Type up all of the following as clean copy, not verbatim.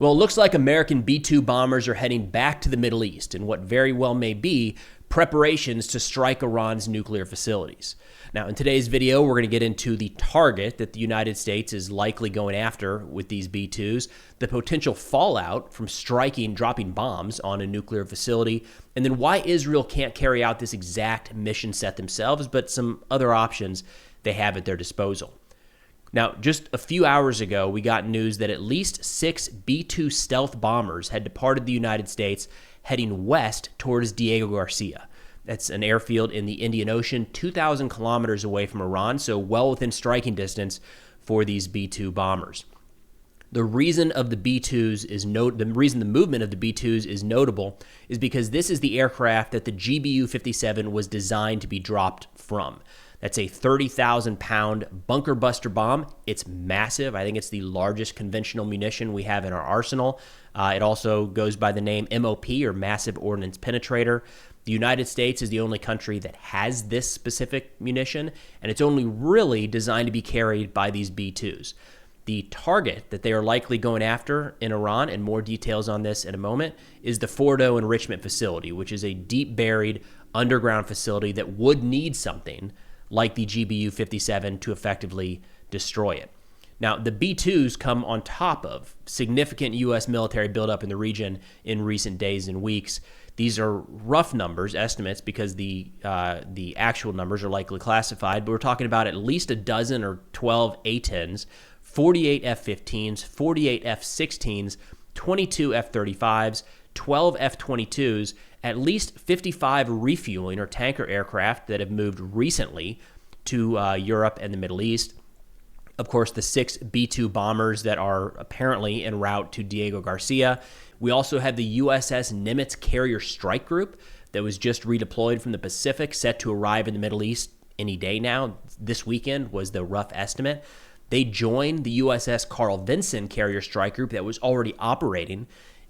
Well, it looks like American B-2 bombers are heading back to the Middle East in what very well may be preparations to strike Iran's nuclear facilities. Now, in today's video, we're going to get into the target that the United States is likely going after with these B-2s, the potential fallout from dropping bombs on a nuclear facility, and then why Israel can't carry out this exact mission set themselves, but some other options they have at their disposal. Now, just a few hours ago, we got news that at least 6 B-2 stealth bombers had departed the United States heading west towards Diego Garcia. That's an airfield in the Indian Ocean, 2,000 kilometers away from Iran, so well within striking distance for these B-2 bombers. The reason the movement of the B-2s is notable is because this is the aircraft that the GBU-57 was designed to be dropped from. That's a 30,000-pound bunker buster bomb. It's massive. I think it's the largest conventional munition we have in our arsenal. It also goes by the name MOP, or Massive Ordnance Penetrator. The United States is the only country that has this specific munition, and it's only really designed to be carried by these B-2s. The target that they are likely going after in Iran, and more details on this in a moment, is the Fordo enrichment facility, which is a deep-buried underground facility that would need something like the GBU-57 to effectively destroy it. Now, the B-2s come on top of significant U.S. military buildup in the region in recent days and weeks. These are rough numbers, estimates, because the actual numbers are likely classified, but we're talking about at least a dozen or 12 A-10s, 48 F-15s, 48 F-16s, 22 F-35s, 12 F-22s, at least 55 refueling or tanker aircraft that have moved recently to Europe and the Middle East. Of course, the 6 B-2 bombers that are apparently en route to Diego Garcia. We also have the USS Nimitz Carrier Strike Group that was just redeployed from the Pacific, set to arrive in the Middle East any day now. This weekend was the rough estimate. They joined the USS Carl Vinson Carrier Strike Group that was already operating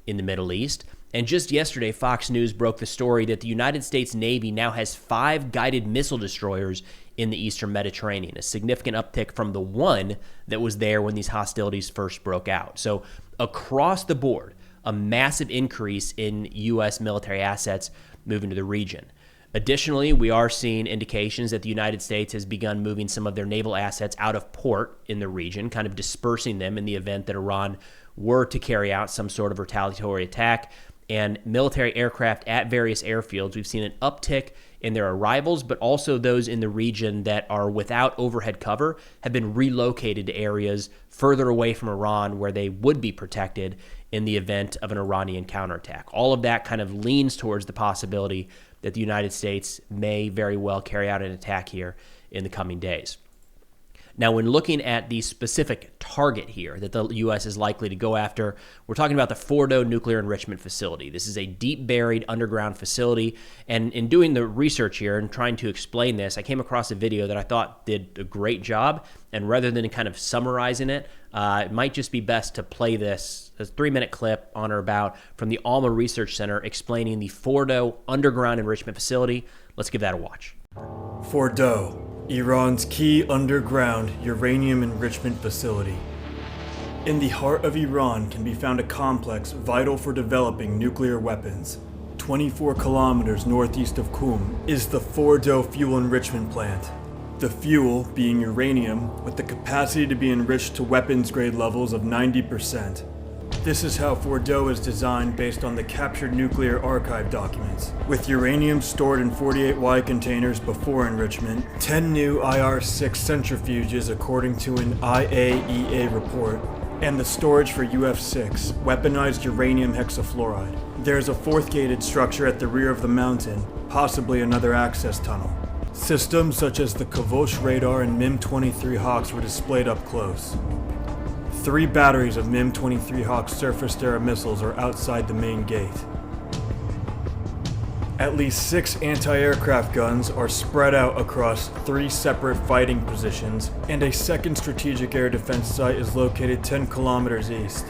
in the Middle East. And just yesterday, Fox News broke the story that the United States Navy now has 5 guided missile destroyers in the Eastern Mediterranean, a significant uptick from the one that was there when these hostilities first broke out. So across the board, a massive increase in U.S. military assets moving to the region. Additionally, we are seeing indications that the United States has begun moving some of their naval assets out of port in the region, kind of dispersing them in the event that Iran were to carry out some sort of retaliatory attack. And military aircraft at various airfields, we've seen an uptick in their arrivals, but also those in the region that are without overhead cover have been relocated to areas further away from Iran where they would be protected in the event of an Iranian counterattack. All of that kind of leans towards the possibility that the United States may very well carry out an attack here in the coming days. Now, when looking at the specific target here that the U.S. is likely to go after, we're talking about the Fordo Nuclear Enrichment Facility. This is a deep-buried underground facility, and in doing the research here and trying to explain this, I came across a video that I thought did a great job, and rather than kind of summarizing it, it might just be best to play this 3-minute clip on or about from the Alma Research Center explaining the Fordo Underground Enrichment Facility. Let's give that a watch. Fordo, Iran's key underground uranium enrichment facility. In the heart of Iran can be found a complex vital for developing nuclear weapons. 24 kilometers northeast of Qum is the Fordo fuel enrichment plant. The fuel being uranium with the capacity to be enriched to weapons grade levels of 90%. This is how Fordo is designed based on the captured nuclear archive documents. With uranium stored in 48Y containers before enrichment, 10 new IR-6 centrifuges according to an IAEA report, and the storage for UF6, weaponized uranium hexafluoride. There's a 4th gated structure at the rear of the mountain, possibly another access tunnel. Systems such as the Kavosh radar and MIM-23 Hawks were displayed up close. 3 batteries of MIM-23 Hawk surface-to-air missiles are outside the main gate. At least 6 anti-aircraft guns are spread out across 3 separate fighting positions, and a second strategic air defense site is located 10 kilometers east.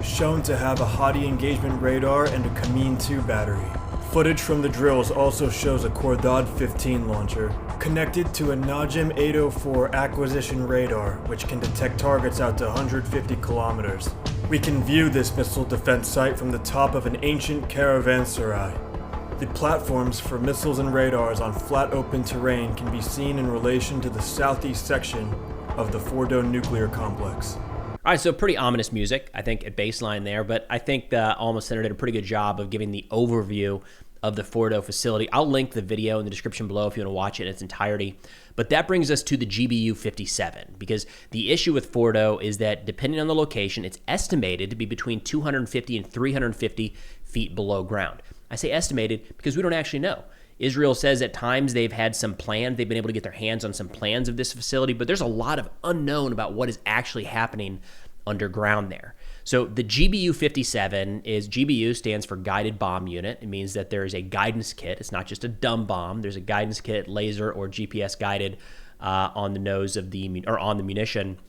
Shown to have a Hadi engagement radar and a Kamin-2 battery. Footage from the drills also shows a Khordad 15 launcher, connected to a Najm 804 acquisition radar, which can detect targets out to 150 kilometers. We can view this missile defense site from the top of an ancient caravanserai. The platforms for missiles and radars on flat open terrain can be seen in relation to the southeast section of the Fordo nuclear complex. All right, so pretty ominous music, I think, at baseline there, but I think the Almost Center did a pretty good job of giving the overview of the Fordo facility. I'll link the video in the description below if you want to watch it in its entirety. But that brings us to the GBU-57, because the issue with Fordo is that depending on the location, it's estimated to be between 250 and 350 feet below ground. I say estimated because we don't actually know. Israel says at times they've had some plans, they've been able to get their hands on some plans of this facility, but there's a lot of unknown about what is actually happening underground there. So the GBU-57 is, GBU stands for Guided Bomb Unit. It means that there is a guidance kit. It's not just a dumb bomb. There's a guidance kit, laser or GPS guided on the nose of on the munition.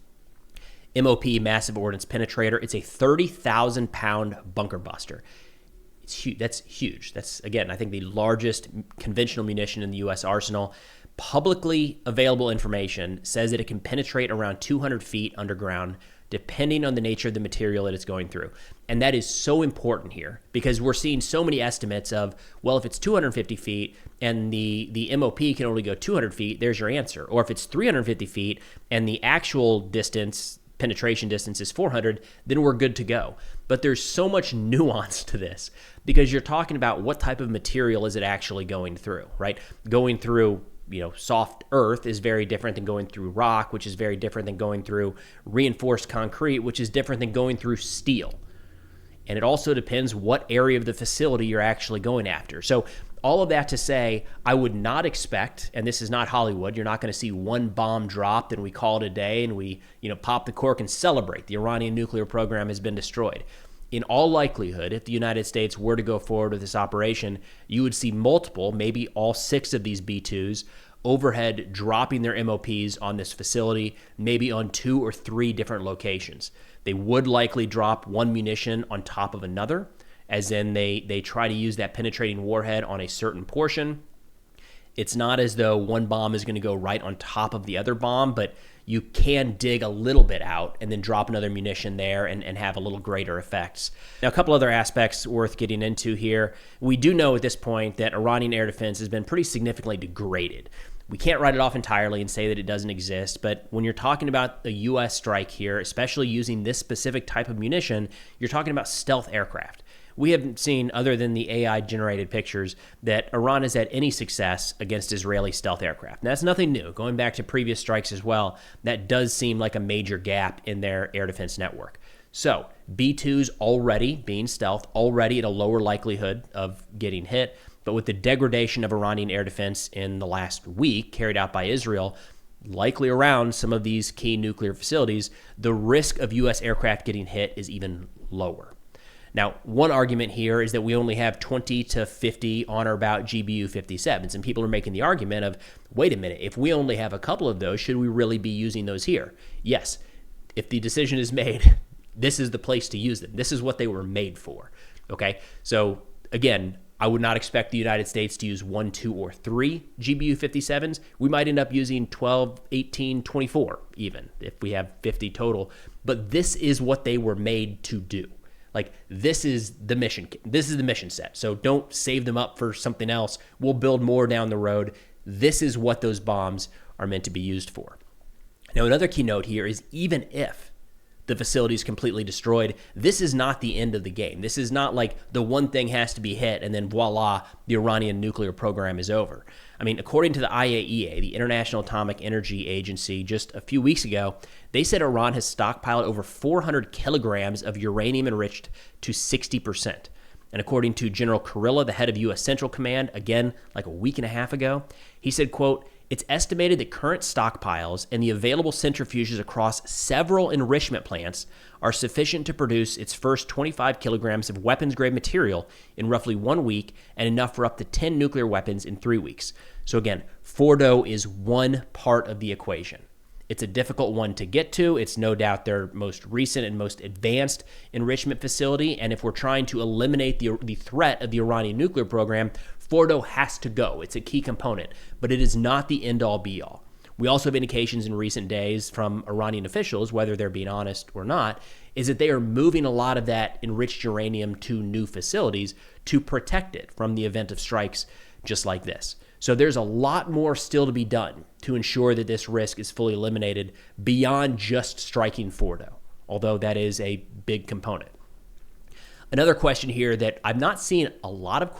MOP, Massive Ordnance Penetrator. It's a 30,000-pound bunker buster. It's huge. That's huge. That's, again, I think the largest conventional munition in the U.S. arsenal. Publicly available information says that it can penetrate around 200 feet underground, depending on the nature of the material that it's going through. And that is so important here because we're seeing so many estimates of, well, if it's 250 feet and the MOP can only go 200 feet, there's your answer. Or if it's 350 feet and the actual distance, penetration distance is 400, then we're good to go. But there's so much nuance to this because you're talking about what type of material is it actually going through, right? Going through soft earth is very different than going through rock, which is very different than going through reinforced concrete, which is different than going through steel. And it also depends what area of the facility you're actually going after. So all of that to say, I would not expect, and this is not Hollywood, you're not going to see one bomb dropped and we call it a day and we pop the cork and celebrate. The Iranian nuclear program has been destroyed. In all likelihood, if the United States were to go forward with this operation, you would see multiple, maybe all 6 of these B-2s overhead dropping their MOPs on this facility, maybe on 2 or 3 different locations. They would likely drop one munition on top of another, as in they try to use that penetrating warhead on a certain portion. It's not as though one bomb is going to go right on top of the other bomb, but you can dig a little bit out and then drop another munition there and have a little greater effects. Now, a couple other aspects worth getting into here. We do know at this point that Iranian air defense has been pretty significantly degraded. We can't write it off entirely and say that it doesn't exist, but when you're talking about the U.S. strike here, especially using this specific type of munition, you're talking about stealth aircraft. We haven't seen, other than the AI-generated pictures, that Iran has had any success against Israeli stealth aircraft. Now, that's nothing new. Going back to previous strikes as well, that does seem like a major gap in their air defense network. So, B-2s already being stealth, already at a lower likelihood of getting hit, but with the degradation of Iranian air defense in the last week carried out by Israel, likely around some of these key nuclear facilities, the risk of U.S. aircraft getting hit is even lower. Now, one argument here is that we only have 20 to 50 on or about GBU-57s, and people are making the argument of, wait a minute, if we only have a couple of those, should we really be using those here? Yes, if the decision is made, this is the place to use them. This is what they were made for, okay? So, again, I would not expect the United States to use 1, 2, or 3 GBU-57s. We might end up using 12, 18, 24 even, if we have 50 total. But this is what they were made to do. Like, this is the mission. This is the mission set. So don't save them up for something else. We'll build more down the road. This is what those bombs are meant to be used for. Now, another key note here is even if the facility is completely destroyed, this is not the end of the game. This is not like the one thing has to be hit and then voila, the Iranian nuclear program is over. I mean, according to the IAEA, the International Atomic Energy Agency, just a few weeks ago, they said Iran has stockpiled over 400 kilograms of uranium enriched to 60%. And according to General Kurilla, the head of U.S. Central Command, again, like a week and a half ago, he said, quote, "It's estimated that current stockpiles and the available centrifuges across several enrichment plants are sufficient to produce its first 25 kilograms of weapons-grade material in roughly 1 week and enough for up to 10 nuclear weapons in 3 weeks." So again, Fordo is one part of the equation. It's a difficult one to get to. It's no doubt their most recent and most advanced enrichment facility. And if we're trying to eliminate the threat of the Iranian nuclear program, Fordo has to go. It's a key component, but it is not the end-all be-all. We also have indications in recent days from Iranian officials, whether they're being honest or not, is that they are moving a lot of that enriched uranium to new facilities to protect it from the event of strikes just like this. So there's a lot more still to be done to ensure that this risk is fully eliminated beyond just striking Fordo, although that is a big component. Another question here that I've not seen a lot of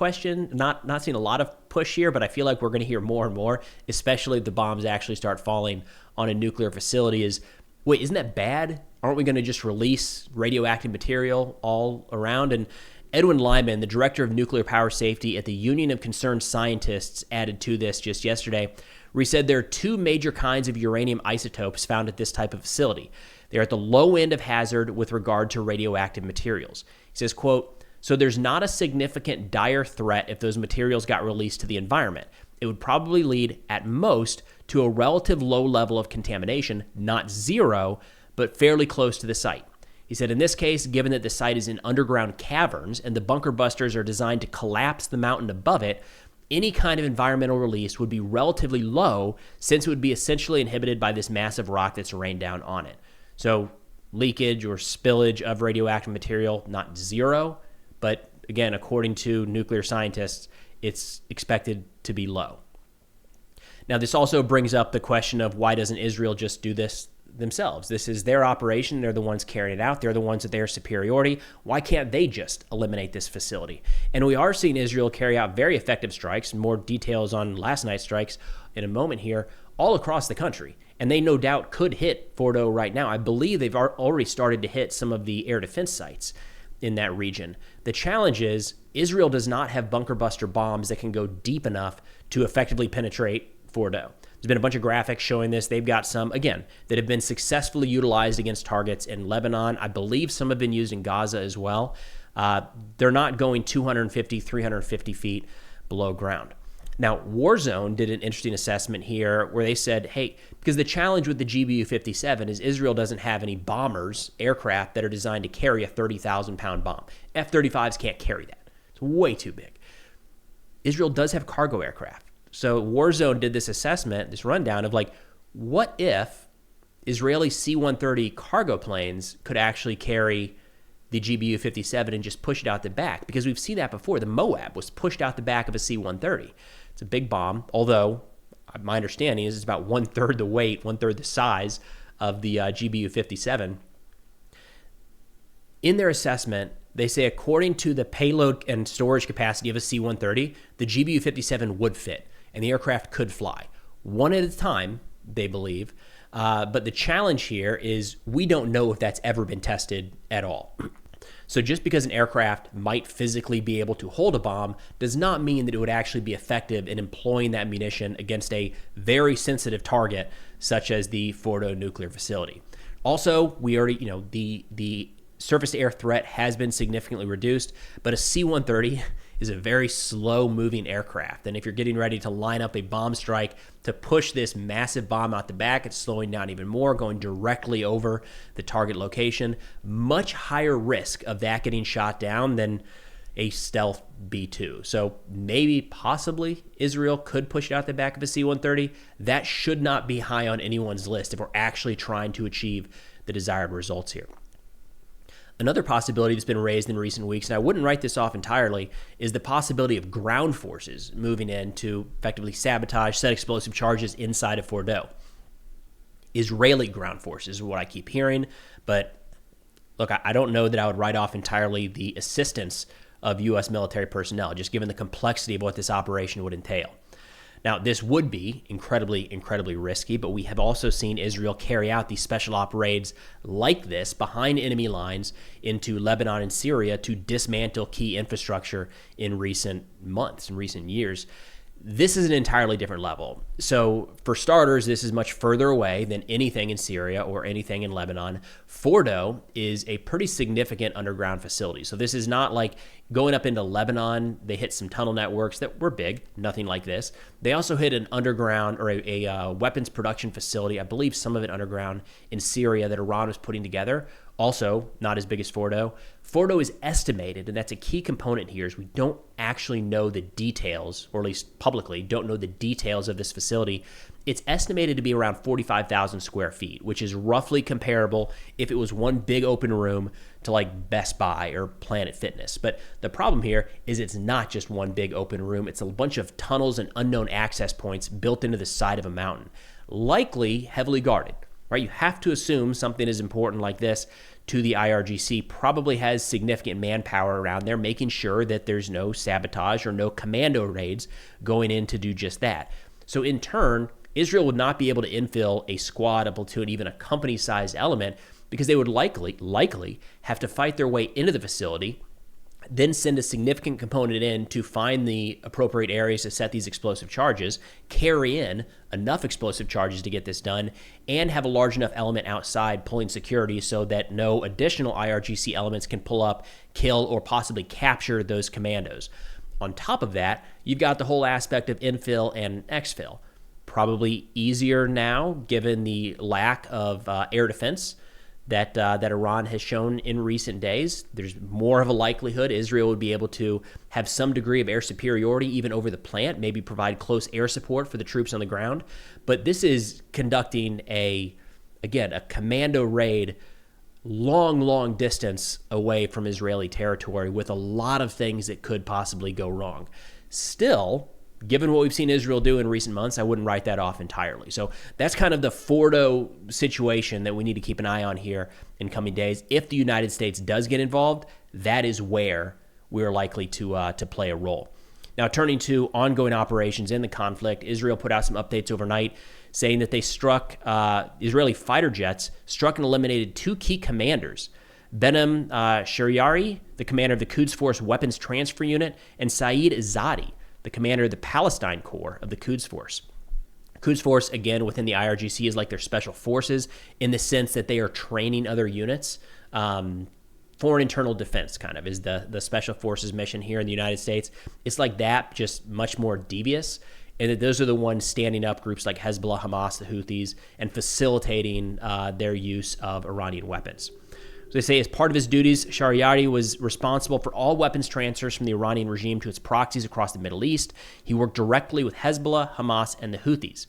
not seen a lot of push here, but I feel like we're going to hear more and more, especially if the bombs actually start falling on a nuclear facility, is, wait, isn't that bad? Aren't we going to just release radioactive material all around? And Edwin Lyman, the director of nuclear power safety at the Union of Concerned Scientists, added to this just yesterday, where he said there are two major kinds of uranium isotopes found at this type of facility. They're at the low end of hazard with regard to radioactive materials. He says, quote, so there's not a significant dire threat if those materials got released to the environment. It would probably lead, at most, to a relative low level of contamination, not zero, but fairly close to the site. He said, in this case, given that the site is in underground caverns and the bunker busters are designed to collapse the mountain above it, any kind of environmental release would be relatively low since it would be essentially inhibited by this massive rock that's rained down on it. So leakage or spillage of radioactive material, not zero, but again, according to nuclear scientists, it's expected to be low. Now, this also brings up the question of why doesn't Israel just do this themselves? This is their operation. They're the ones carrying it out. They're the ones at their superiority. Why can't they just eliminate this facility? And we are seeing Israel carry out very effective strikes. More details on last night's strikes in a moment here, all across the country. And they no doubt could hit Fordo right now. I believe they've already started to hit some of the air defense sites in that region. The challenge is Israel does not have bunker buster bombs that can go deep enough to effectively penetrate Fordo. There's been a bunch of graphics showing this. They've got some, again, that have been successfully utilized against targets in Lebanon. I believe some have been used in Gaza as well. They're not going 250, 350 feet below ground. Now, Warzone did an interesting assessment here where they said, hey, because the challenge with the GBU-57 is Israel doesn't have any bombers, aircraft that are designed to carry a 30,000-pound bomb. F-35s can't carry that. It's way too big. Israel does have cargo aircraft. So Warzone did this assessment, this rundown of like, what if Israeli C-130 cargo planes could actually carry the GBU-57 and just push it out the back? Because we've seen that before. The Moab was pushed out the back of a C-130. It's a big bomb, although my understanding is it's about one-third the weight, one-third the size of the GBU-57. In their assessment, they say according to the payload and storage capacity of a C-130, the GBU-57 would fit, and the aircraft could fly. One at a time, they believe. But the challenge here is we don't know if that's ever been tested at all. So just because an aircraft might physically be able to hold a bomb does not mean that it would actually be effective in employing that munition against a very sensitive target such as the Fordo nuclear facility. Also, we already, the surface-to-air threat has been significantly reduced, but a C-130 is a very slow-moving aircraft. And if you're getting ready to line up a bomb strike to push this massive bomb out the back, it's slowing down even more, going directly over the target location. Much higher risk of that getting shot down than a stealth B-2. So maybe, possibly, Israel could push it out the back of a C-130. That should not be high on anyone's list if we're actually trying to achieve the desired results here. Another possibility that's been raised in recent weeks, and I wouldn't write this off entirely, is the possibility of ground forces moving in to effectively sabotage, set explosive charges inside of Fordo. Israeli ground forces is what I keep hearing, but look, I don't know that I would write off entirely the assistance of U.S. military personnel, just given the complexity of what this operation would entail. Now, this would be incredibly, incredibly risky, but we have also seen Israel carry out these special op raids like this behind enemy lines into Lebanon and Syria to dismantle key infrastructure in recent months, in recent years. This is an entirely different level. So for starters, this is much further away than anything in Syria or anything in Lebanon. Fordo is a pretty significant underground facility. So this is not like going up into Lebanon. They hit some tunnel networks that were big, nothing like this. They also hit an underground or a weapons production facility, I believe some of it underground in Syria that Iran was putting together. Also, not as big as Fordo. Fordo is estimated, and that's a key component here, is we don't actually know the details, or at least publicly don't know the details of this facility. It's estimated to be around 45,000 square feet, which is roughly comparable if it was one big open room to like Best Buy or Planet Fitness. But the problem here is it's not just one big open room. It's a bunch of tunnels and unknown access points built into the side of a mountain, likely heavily guarded. Right? You have to assume something as important like this to the IRGC probably has significant manpower around there, making sure that there's no sabotage or no commando raids going in to do just that. So in turn, Israel would not be able to infill a squad, a platoon, even a company-sized element, because they would likely have to fight their way into the facility, then send a significant component in to find the appropriate areas to set these explosive charges, carry in enough explosive charges to get this done, and have a large enough element outside pulling security so that no additional IRGC elements can pull up, kill, or possibly capture those commandos. On top of that, you've got the whole aspect of infill and exfil. Probably easier now, given the lack of air defense that Iran has shown in recent days. There's more of a likelihood Israel would be able to have some degree of air superiority even over the plant, maybe provide close air support for the troops on the ground. But this is conducting a commando raid long distance away from Israeli territory with a lot of things that could possibly go wrong. Still, given what we've seen Israel do in recent months, I wouldn't write that off entirely. So that's kind of the Fordo situation that we need to keep an eye on here in coming days. If the United States does get involved, that is where we're likely to play a role. Now, turning to ongoing operations in the conflict, Israel put out some updates overnight saying that they struck Israeli fighter jets, struck and eliminated two key commanders, Benem Shariari, the commander of the Quds Force Weapons Transfer Unit, and Saeed Azadi, the commander of the Palestine Corps of the Quds Force. Quds Force, again, within the IRGC, is like their special forces in the sense that they are training other units. Foreign internal defense kind of is the special forces mission here in the United States. It's like that, just much more devious. And that those are the ones standing up groups like Hezbollah, Hamas, the Houthis, and facilitating their use of Iranian weapons. So they say as part of his duties, Shariari was responsible for all weapons transfers from the Iranian regime to its proxies across the Middle East. He worked directly with Hezbollah, Hamas, and the Houthis.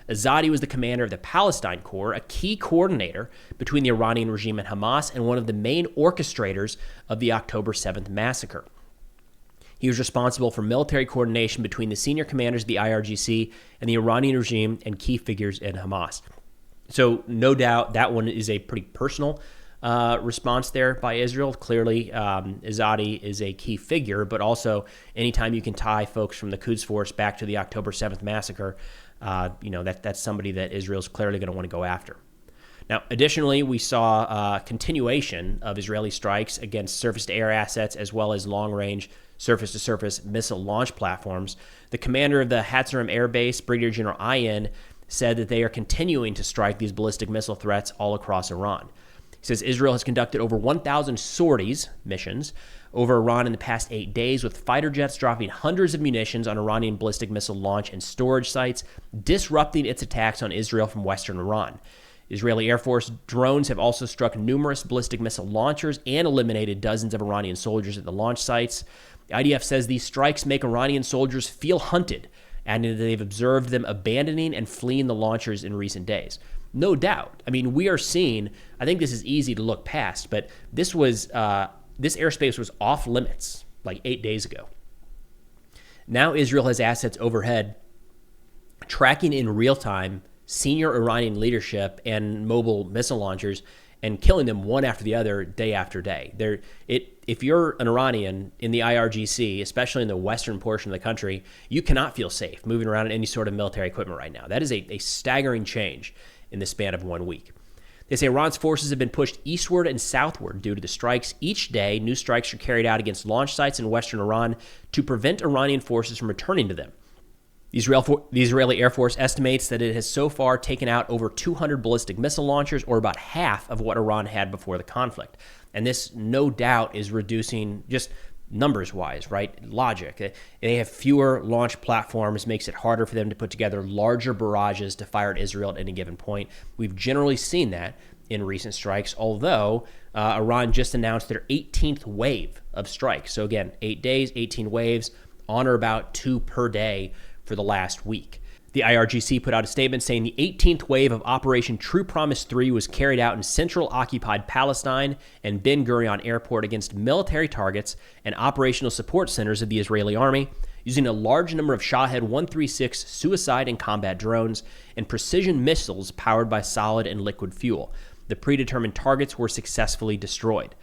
Azadi was the commander of the Palestine Corps, a key coordinator between the Iranian regime and Hamas, and one of the main orchestrators of the October 7th massacre. He was responsible for military coordination between the senior commanders of the IRGC and the Iranian regime and key figures in Hamas. So no doubt that one is a pretty personal response there by Israel. Clearly, Azadi is a key figure, but also anytime you can tie folks from the Quds Force back to the October 7th massacre, that's somebody that Israel's clearly going to want to go after. Now, additionally, we saw a continuation of Israeli strikes against surface-to-air assets as well as long-range surface-to-surface missile launch platforms. The commander of the Hatzerim Air Base, Brigadier General Ayin, said that they are continuing to strike these ballistic missile threats all across Iran. He says Israel has conducted over 1,000 sorties, missions, over Iran in the past 8 days, with fighter jets dropping hundreds of munitions on Iranian ballistic missile launch and storage sites, disrupting its attacks on Israel from western Iran. Israeli Air Force drones have also struck numerous ballistic missile launchers and eliminated dozens of Iranian soldiers at the launch sites. The IDF says these strikes make Iranian soldiers feel hunted, and that they've observed them abandoning and fleeing the launchers in recent days. No doubt. I mean, we are seeing, I think this is easy to look past, but this airspace was off limits like 8 days ago. Now Israel has assets overhead tracking in real time senior Iranian leadership and mobile missile launchers and killing them one after the other, day after day. If you're an Iranian in the IRGC, especially in the western portion of the country, you cannot feel safe moving around in any sort of military equipment right now. That is a staggering change in the span of 1 week. They say Iran's forces have been pushed eastward and southward due to the strikes. Each day, new strikes are carried out against launch sites in western Iran to prevent Iranian forces from returning to them. The Israeli Air Force estimates that it has so far taken out over 200 ballistic missile launchers, or about half of what Iran had before the conflict. And this, no doubt, is reducing, just numbers-wise, right? Logic. They have fewer launch platforms, makes it harder for them to put together larger barrages to fire at Israel at any given point. We've generally seen that in recent strikes, although Iran just announced their 18th wave of strikes. So again, 8 days, 18 waves, on or about 2 per day for the last week. The IRGC put out a statement saying the 18th wave of Operation True Promise 3 was carried out in central occupied Palestine and Ben Gurion Airport against military targets and operational support centers of the Israeli army, using a large number of Shahed 136 suicide and combat drones and precision missiles powered by solid and liquid fuel. The predetermined targets were successfully destroyed.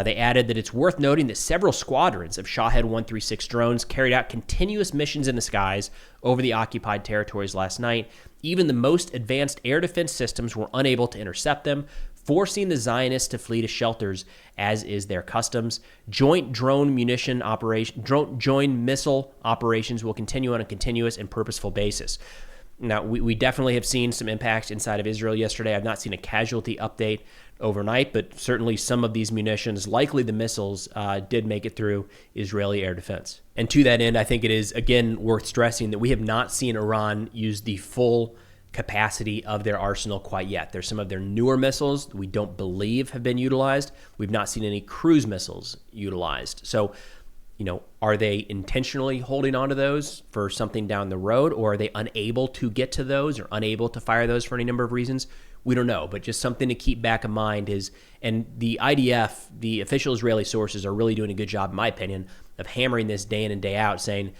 They added that it's worth noting that several squadrons of Shahed 136 drones carried out continuous missions in the skies over the occupied territories last night. Even the most advanced air defense systems were unable to intercept them, forcing the Zionists to flee to shelters, as is their customs. Joint missile operations will continue on a continuous and purposeful basis. Now, we definitely have seen some impacts inside of Israel yesterday. I've not seen a casualty update overnight, but certainly some of these munitions, likely the missiles, did make it through Israeli air defense. And to that end, I think it is, again, worth stressing that we have not seen Iran use the full capacity of their arsenal quite yet. There's some of their newer missiles that we don't believe have been utilized. We've not seen any cruise missiles utilized. So, are they intentionally holding on to those for something down the road, or are they unable to get to those or unable to fire those for any number of reasons? We don't know, but just something to keep back in mind is, and the IDF, the official Israeli sources, are really doing a good job, in my opinion, of hammering this day in and day out, saying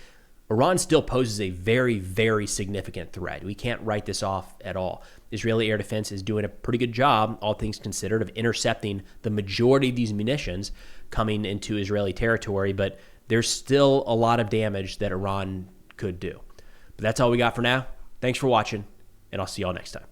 Iran still poses a very, very significant threat. We can't write this off at all. Israeli air defense is doing a pretty good job, all things considered, of intercepting the majority of these munitions coming into Israeli territory, but there's still a lot of damage that Iran could do. But that's all we got for now. Thanks for watching, and I'll see y'all next time.